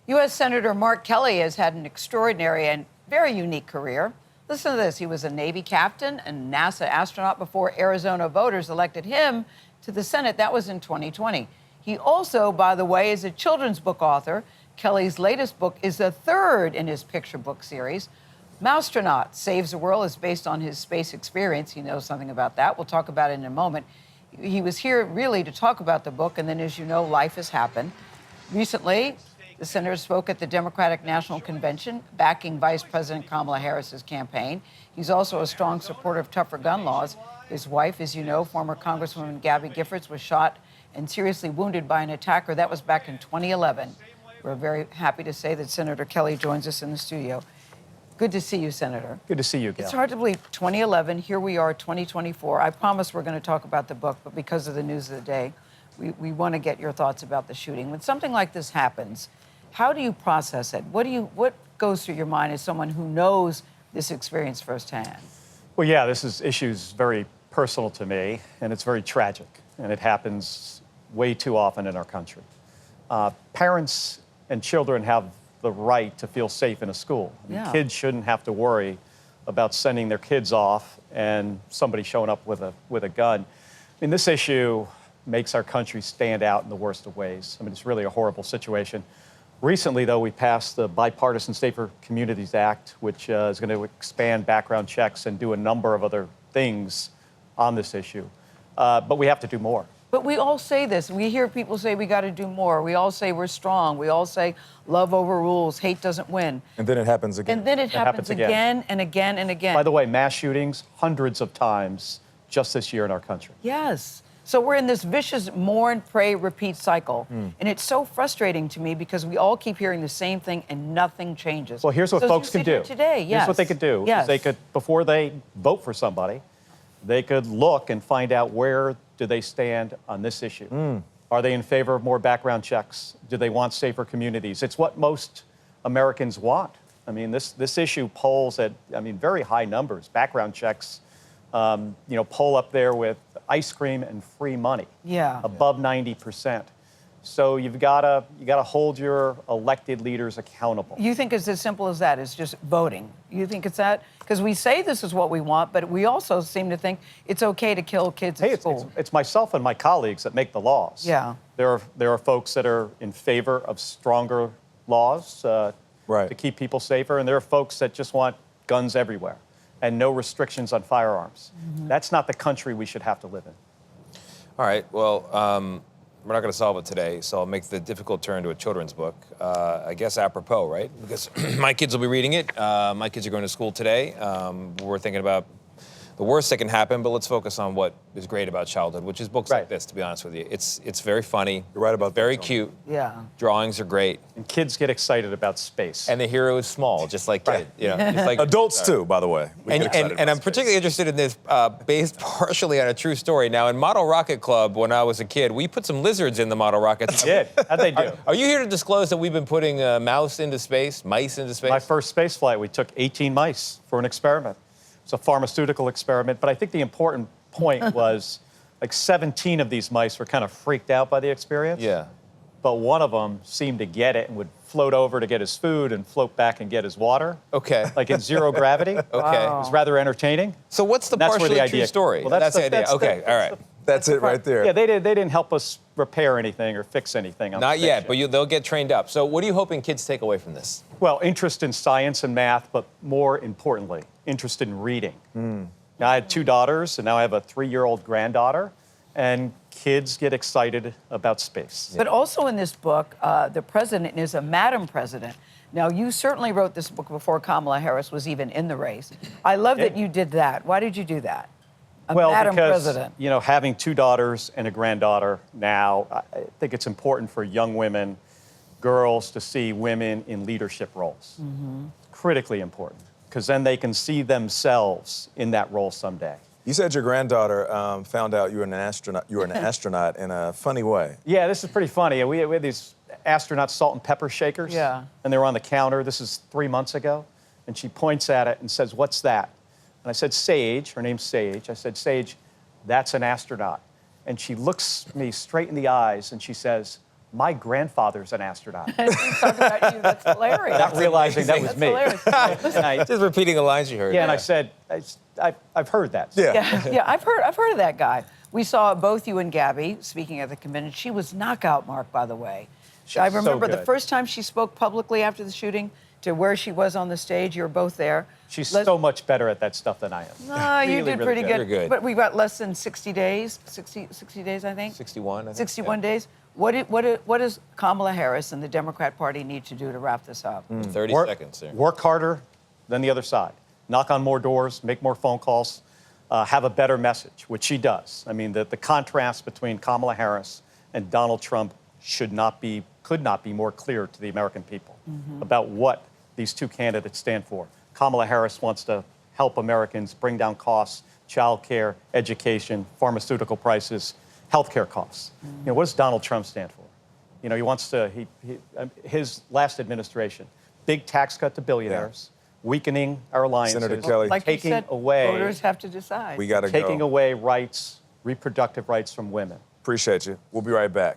U.S. Senator Mark Kelly has had an extraordinary and very unique career. Listen to this. He was a Navy captain and NASA astronaut before Arizona voters elected him to the Senate. That was in 2020. He also, by the way, is a children's book author. Kelly's latest book is the third in his picture book series. Mousetronaut Saves the World is based on his space experience. He knows something about that. We'll talk about it in a moment. He was here really to talk about the book, and then, as you know, life has happened. Recently, the senator spoke at the Democratic National Convention, backing Vice President Kamala Harris's campaign. He's also a strong supporter of tougher gun laws. His wife, as you know, former Congresswoman Gabby Giffords, was shot and seriously wounded by an attacker. That was back in 2011. We're very happy to say that Senator Kelly joins us in the studio. Good to see you, Senator. Good to see you, Gayle. It's hard to believe, 2011, here we are, 2024. I promise we're going to talk about the book, but because of the news of the day, we want to get your thoughts about the shooting. When something like this happens, how do you process it? What goes through your mind as someone who knows this experience firsthand? Well, yeah, this issue's very personal to me, and it's very tragic, and it happens way too often in our country. Parents and children have the right to feel safe in a school. I mean, kids shouldn't have to worry about sending their kids off and somebody showing up with a gun. I mean, this issue makes our country stand out in the worst of ways. I mean, it's really a horrible situation. Recently, though, we passed the Bipartisan Safer Communities Act, which is going to expand background checks and do a number of other things on this issue. But we have to do more. But we all say this. We hear people say we got to do more. We all say we're strong. We all say love overrules, hate doesn't win. And then it happens again. And then it happens again and again and again. By the way, mass shootings, hundreds of times just this year in our country. Yes. So we're in this vicious mourn, pray, repeat cycle. And it's so frustrating to me because we all keep hearing the same thing and nothing changes. Well, here's what folks can do. Today, Here's what they could do. Yes. They could, before they vote for somebody, they could look and find out where do they stand on this issue. Are they in favor of more background checks? Do they want safer communities? It's what most Americans want. I mean, this issue polls at, very high numbers. Background checks, poll up there with ice cream and free money. Yeah. Above 90%. So you gotta hold your elected leaders accountable. You think it's as simple as that? It's just voting. You think it's that? Because we say this is what we want, but we also seem to think it's okay to kill kids at school. It's myself and my colleagues that make the laws. Yeah. There are folks that are in favor of stronger laws to keep people safer, and there are folks that just want guns everywhere and no restrictions on firearms. That's not the country we should have to live in. All right, well, we're not going to solve it today, so I'll make the difficult turn to a children's book. I guess apropos, right? Because my kids will be reading it. My kids are going to school today. We're thinking about the worst that can happen, but let's focus on what is great about childhood, which is books like this, to be honest with you. It's very funny. You're right about that. Very cute. Yeah. Drawings are great. And kids get excited about space. And the hero is small, just like just like Adults too, by the way. And I'm particularly interested in this, based partially on a true story. Now, in Model Rocket Club, when I was a kid, we put some lizards in the model rockets. You did? How'd they do? Are you here to disclose that we've been putting mice into space? My first space flight, we took 18 mice for an experiment. It's a pharmaceutical experiment, but I think the important point was like 17 of these mice were kind of freaked out by the experience. Yeah. But one of them seemed to get it and would float over to get his food and float back and get his water. Okay. Like in zero gravity. Okay. It was rather entertaining. So what's the partially true story? Well, that's the idea. Okay, all right. That's it right there. Yeah, they didn't help us repair anything or fix anything on Not the yet, but they'll get trained up. So what are you hoping kids take away from this? Well, interest in science and math, but more importantly, interest in reading. Now, I had 2 daughters, and now I have a 3-year-old granddaughter, and kids get excited about space. But also in this book, the president is a Madam President. Now, you certainly wrote this book before Kamala Harris was even in the race. I love that you did that. Why did you do that? Madam because, President. Having 2 daughters and a granddaughter now, I think it's important for young women, girls, to see women in leadership roles. Critically important, because then they can see themselves in that role someday. You said your granddaughter found out you were an astronaut. You were an astronaut in a funny way. Yeah, this is pretty funny. We had these astronaut salt and pepper shakers. Yeah. And they were on the counter. This is 3 months ago. And she points at it and says, "What's that?" And I said, "Sage." Her name's Sage. I said, "Sage, that's an astronaut." And she looks me straight in the eyes and she says, my grandfather's an astronaut. And she talked about you. That's hilarious. Not realizing that was That's me. hilarious. And I- Just repeating the lines you heard. yeah, and I said, I've heard that. Yeah, I've heard of that guy. We saw both you and Gabby speaking at the convention. She was knockout mark, by the way. I so remember the good. first time she spoke publicly after the shooting to where she was on the stage. You were both there. She's so much better at that stuff than I am. No, you Really, did really pretty good. good. You're good. But we've got less than 60 days. 60 days, I think. 61, I think. 61 Yeah. days. What does Kamala Harris and the Democrat Party need to do to wrap this up? 30 seconds there. Work harder than the other side. Knock on more doors, make more phone calls, have a better message, which she does. I mean, the contrast between Kamala Harris and Donald Trump could not be more clear to the American people about what these two candidates stand for. Kamala Harris wants to help Americans bring down costs, child care, education, pharmaceutical prices, healthcare costs. You know, what does Donald Trump stand for? You know, he wants to, his last administration, big tax cut to billionaires, weakening our alliances. Senator Kelly. Like you taking said, away, voters have to decide. We got to taking go. away rights, reproductive rights from women. Appreciate you. We'll be right back.